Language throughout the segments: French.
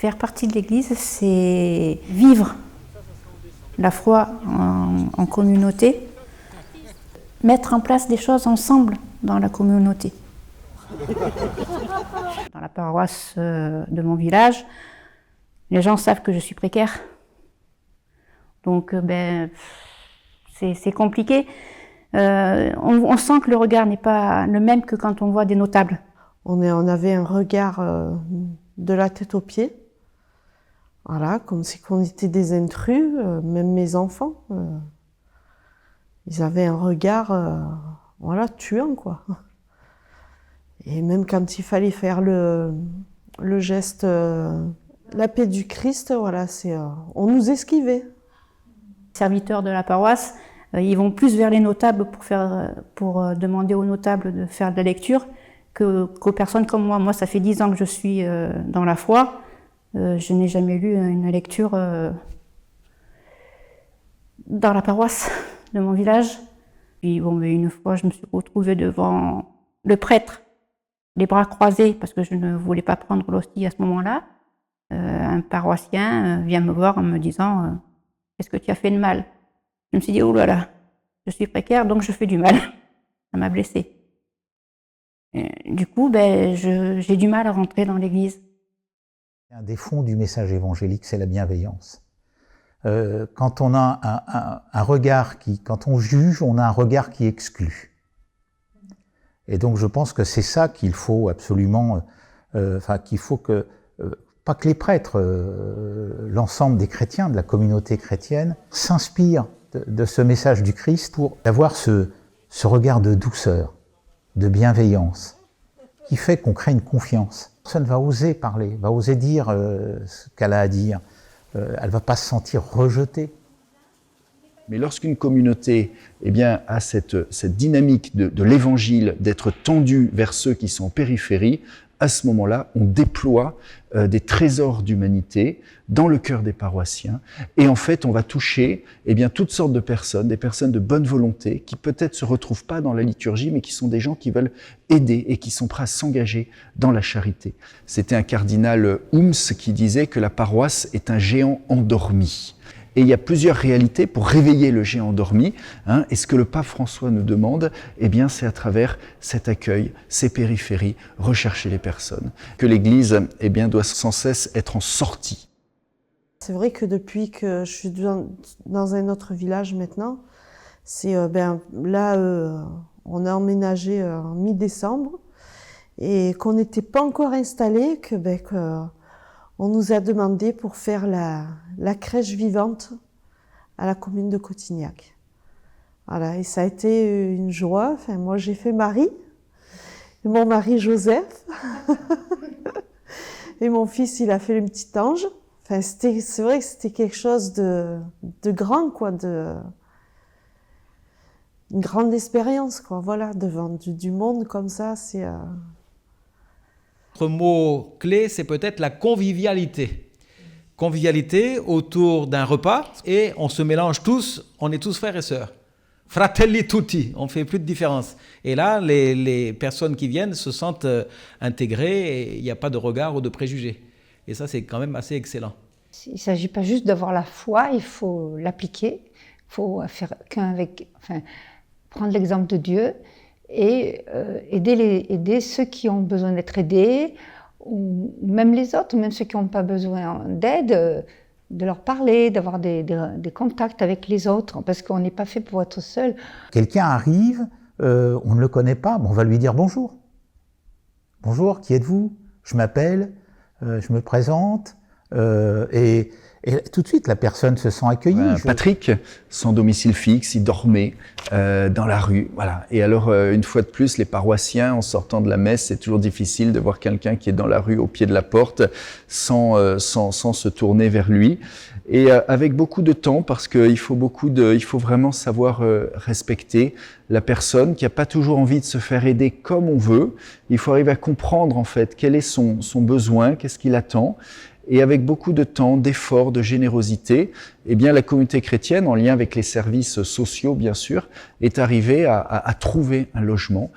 Faire partie de l'Église, c'est vivre la foi en communauté, mettre en place des choses ensemble dans la communauté. Dans la paroisse de mon village, les gens savent que je suis précaire. Donc, c'est compliqué. On sent que le regard n'est pas le même que quand on voit des notables. On avait un regard de la tête aux pieds. Voilà, comme si on était des intrus, même mes enfants. Ils avaient un regard, voilà, tuant, quoi. Et même quand il fallait faire le geste, la paix du Christ, voilà, on nous esquivait. Les serviteurs de la paroisse, ils vont plus vers les notables pour demander aux notables de faire de la lecture qu'aux personnes comme moi. Moi, ça fait 10 ans que je suis dans la foi. Je n'ai jamais lu une lecture dans la paroisse de mon village. Puis bon, mais une fois, je me suis retrouvée devant le prêtre, les bras croisés, parce que je ne voulais pas prendre l'hostie à ce moment-là. Un paroissien vient me voir en me disant « Qu'est-ce que tu as fait de mal ?» Je me suis dit « Oh là là, je suis précaire, donc je fais du mal. » Ça m'a blessée. Du coup, j'ai du mal à rentrer dans l'église. Un des fonds du message évangélique, c'est la bienveillance. Quand on a un regard quand on juge, on a un regard qui exclut. Et donc je pense que c'est ça qu'il faut absolument, qu'il faut que, pas que les prêtres, l'ensemble des chrétiens, de la communauté chrétienne, s'inspirent de ce message du Christ pour avoir ce regard de douceur, de bienveillance, qui fait qu'on crée une confiance. Personne va oser parler, va oser dire ce qu'elle a à dire. Elle ne va pas se sentir rejetée. Mais lorsqu'une communauté a cette dynamique de l'évangile, d'être tendue vers ceux qui sont en périphérie, à ce moment-là, on déploie des trésors d'humanité dans le cœur des paroissiens. Et en fait, on va toucher toutes sortes de personnes, des personnes de bonne volonté, qui peut-être se retrouvent pas dans la liturgie, mais qui sont des gens qui veulent aider et qui sont prêts à s'engager dans la charité. C'était un cardinal Oums qui disait que la paroisse est un géant endormi. Et il y a plusieurs réalités pour réveiller le géant endormi. Et ce que le pape François nous demande, c'est à travers cet accueil, ces périphéries, rechercher les personnes. Que l'Église doit sans cesse être en sortie. C'est vrai que depuis que je suis dans un autre village maintenant, on a emménagé en mi-décembre et qu'on n'était pas encore installé, on nous a demandé pour faire la crèche vivante à la commune de Cotignac. Voilà, et ça a été une joie. Enfin, moi, j'ai fait Marie, et mon mari Joseph, et mon fils, il a fait le petit ange. Enfin, c'est vrai que c'était quelque chose de grand, quoi, une grande expérience, quoi. Voilà, devant du monde comme ça, c'est. Notre mot clé, c'est peut-être la convivialité. Convivialité autour d'un repas et on se mélange tous, on est tous frères et sœurs. Fratelli tutti, on ne fait plus de différence. Et là, les personnes qui viennent se sentent intégrées et il n'y a pas de regard ou de préjugés. Et ça, c'est quand même assez excellent. Il ne s'agit pas juste d'avoir la foi, il faut l'appliquer. Il faut faire prendre l'exemple de Dieu et aider ceux qui ont besoin d'être aidés, ou même les autres, même ceux qui n'ont pas besoin d'aide, de leur parler, d'avoir des contacts avec les autres, parce qu'on n'est pas fait pour être seul. Quelqu'un arrive, On ne le connaît pas, mais on va lui dire bonjour. Bonjour, qui êtes-vous? Je m'appelle, je me présente, et tout de suite la personne se sent accueillie. Patrick, sans domicile fixe, il dormait dans la rue, voilà. Et alors, une fois de plus, les paroissiens, en sortant de la messe, c'est toujours difficile de voir quelqu'un qui est dans la rue au pied de la porte, sans se tourner vers lui. Et avec beaucoup de temps, parce qu'il faut vraiment savoir respecter la personne qui n'a pas toujours envie de se faire aider comme on veut. Il faut arriver à comprendre en fait quel est son besoin, qu'est-ce qu'il attend. Et avec beaucoup de temps, d'efforts, de générosité, eh bien la communauté chrétienne, en lien avec les services sociaux bien sûr, est arrivée à trouver un logement.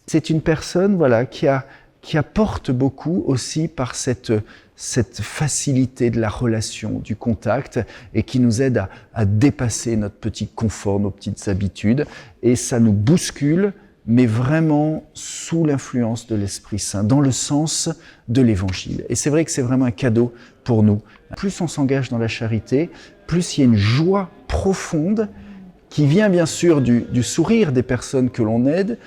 C'est une personne voilà qui a qui apporte beaucoup aussi par cette facilité de la relation, du contact, et qui nous aide à dépasser notre petit confort, nos petites habitudes. Et ça nous bouscule, mais vraiment sous l'influence de l'Esprit Saint, dans le sens de l'Évangile. Et c'est vrai que c'est vraiment un cadeau pour nous. Plus on s'engage dans la charité, plus il y a une joie profonde qui vient bien sûr du sourire des personnes que l'on aide,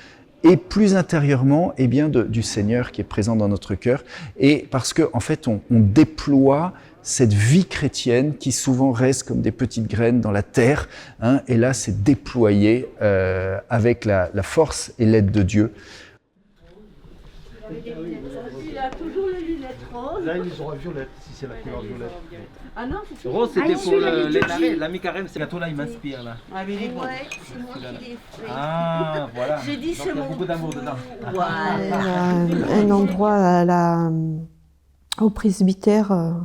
et plus intérieurement, eh bien, du Seigneur qui est présent dans notre cœur. Et parce qu'en fait, on déploie cette vie chrétienne qui souvent reste comme des petites graines dans la terre, hein, et là, c'est déployé avec la force et l'aide de Dieu. Il a toujours les lunettes roses. Là, ils aura violette, si c'est la couleur violette. Ah non, c'est Rose, c'était pour les narets. la L'ami Carême, c'est gâteau là, il m'inspire là. Ah, mais il est bon. Ouais, c'est moi qui l'ai fait. Ah, voilà. J'ai dit Donc, c'est il y a mon beaucoup d'amour dedans. Voilà. Un endroit au presbytère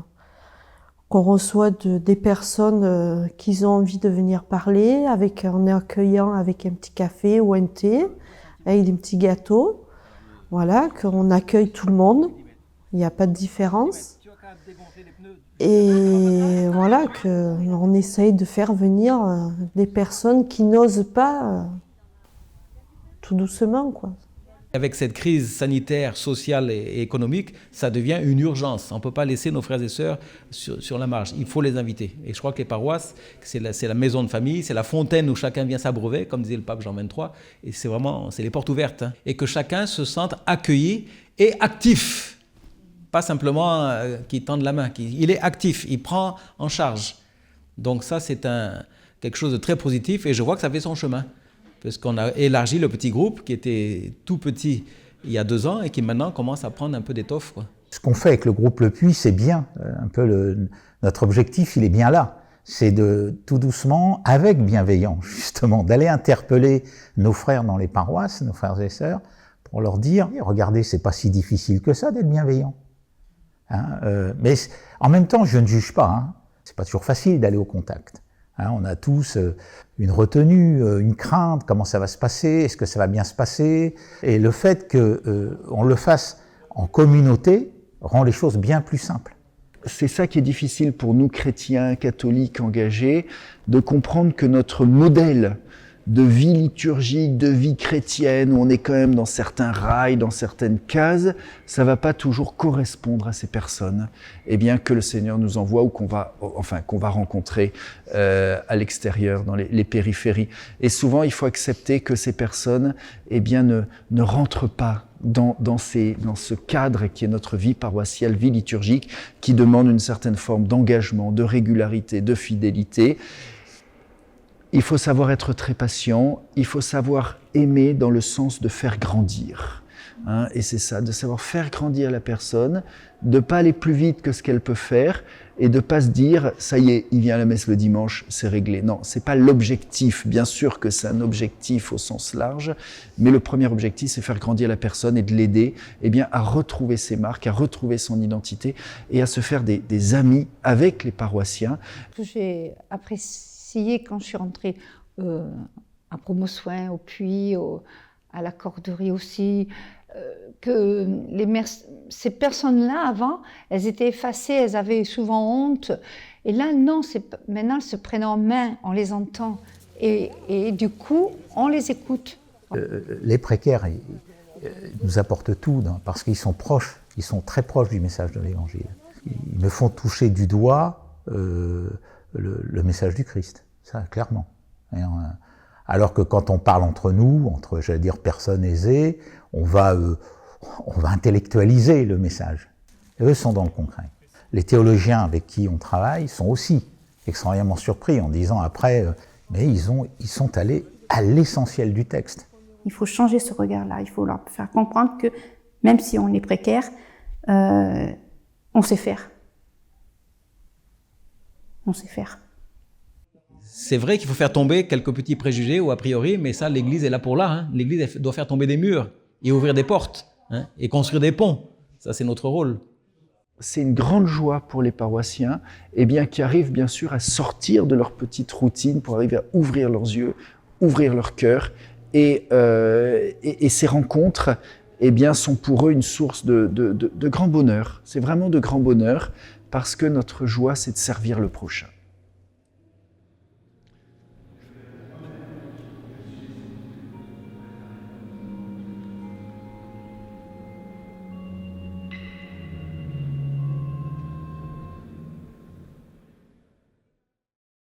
qu'on reçoit des personnes qui ont envie de venir parler, en accueillant avec un petit café ou un thé, avec des petits gâteaux. Voilà, qu'on accueille tout le monde, il n'y a pas de différence. Et voilà, qu'on essaye de faire venir des personnes qui n'osent pas, tout doucement, quoi. Avec cette crise sanitaire, sociale et économique, ça devient une urgence. On ne peut pas laisser nos frères et sœurs sur la marge. Il faut les inviter. Et je crois que les paroisses, c'est la maison de famille, c'est la fontaine où chacun vient s'abreuver, comme disait le pape Jean XXIII. Et c'est les portes ouvertes. Hein. Et que chacun se sente accueilli et actif. Pas simplement qu'il tende la main. Il est actif, il prend en charge. Donc ça, c'est quelque chose de très positif. Et je vois que ça fait son chemin. Parce qu'on a élargi le petit groupe qui était tout petit il y a 2 ans et qui maintenant commence à prendre un peu d'étoffe, quoi. Ce qu'on fait avec le groupe Le Puy, c'est bien. Un peu notre objectif, il est bien là. C'est de, tout doucement, avec bienveillance, justement, d'aller interpeller nos frères dans les paroisses, nos frères et sœurs, pour leur dire, regardez, c'est pas si difficile que ça d'être bienveillant. Hein, mais en même temps, je ne juge pas. Hein. C'est pas toujours facile d'aller au contact. Hein, on a tous une retenue, une crainte, comment ça va se passer, est-ce que ça va bien se passer? Et le fait qu'on le fasse en communauté rend les choses bien plus simples. C'est ça qui est difficile pour nous, chrétiens, catholiques, engagés, de comprendre que notre modèle de vie liturgique, de vie chrétienne, où on est quand même dans certains rails, dans certaines cases, ça va pas toujours correspondre à ces personnes, eh bien que le Seigneur nous envoie ou qu'on va rencontrer à l'extérieur, dans les périphéries. Et souvent, il faut accepter que ces personnes, eh bien, ne rentrent pas dans ce cadre qui est notre vie paroissiale, vie liturgique, qui demande une certaine forme d'engagement, de régularité, de fidélité. Il faut savoir être très patient, il faut savoir aimer dans le sens de faire grandir. Hein, et c'est ça, de savoir faire grandir la personne, de ne pas aller plus vite que ce qu'elle peut faire et de ne pas se dire « ça y est, il vient à la messe le dimanche, c'est réglé ». Non, ce n'est pas l'objectif. Bien sûr que c'est un objectif au sens large, mais le premier objectif, c'est faire grandir la personne et de l'aider à retrouver ses marques, à retrouver son identité et à se faire des amis avec les paroissiens. J'ai apprécié quand je suis rentrée à Promosoin, au Puy, à la Corderie aussi, que ces personnes-là, avant, elles étaient effacées, elles avaient souvent honte. Et là, non, maintenant, elles se prennent en main, on les entend. Et du coup, on les écoute. Les précaires, ils nous apportent tout, parce qu'ils sont proches, ils sont très proches du message de l'Évangile. Ils me font toucher du doigt le message du Christ, ça, clairement. Alors que quand on parle entre nous, j'allais dire, personnes aisées, on va intellectualiser le message. Et eux sont dans le concret. Les théologiens avec qui on travaille sont aussi extraordinairement surpris en disant après, mais ils sont allés à l'essentiel du texte. Il faut changer ce regard-là, il faut leur faire comprendre que même si on est précaire, on sait faire. On sait faire. C'est vrai qu'il faut faire tomber quelques petits préjugés ou a priori, mais ça, l'Église est là pour là. Hein. L'Église doit faire tomber des murs et ouvrir des portes, hein, et construire des ponts. Ça, c'est notre rôle. C'est une grande joie pour les paroissiens, qui arrivent bien sûr à sortir de leur petite routine pour arriver à ouvrir leurs yeux, ouvrir leur cœur. Et ces rencontres, eh bien, sont pour eux une source de grand bonheur. C'est vraiment de grand bonheur parce que notre joie, c'est de servir le prochain.